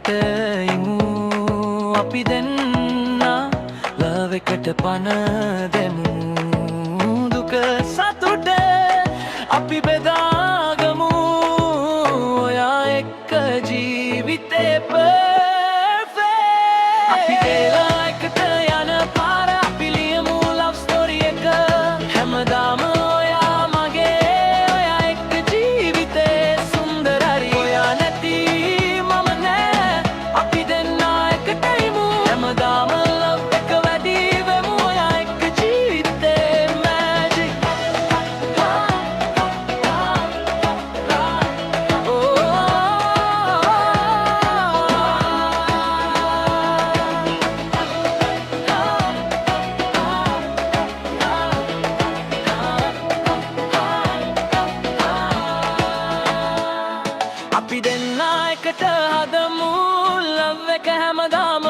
එකට ඉමු අපි දෙන්න ලව් එකට පණ දෙමු දුක සතුට අපි බෙදාගමු ඔයා එක්ක ජීවිතේ perfect අපි දෙලා එකට යන පාර අපි ලියමු love story එක හැමදාම ඔයා මගේ ඔයා එක්ක ජීවිතේ සුන්දර හරි ඔයා නැති මම නෑ අපි දෙන්නා එකට ඉමු හැමදාම love එක වැඩි වෙමු ඔයා එක්ක ජීවිතේ magic අපි දෙන්නා එකට හදමු love එක හැමදාම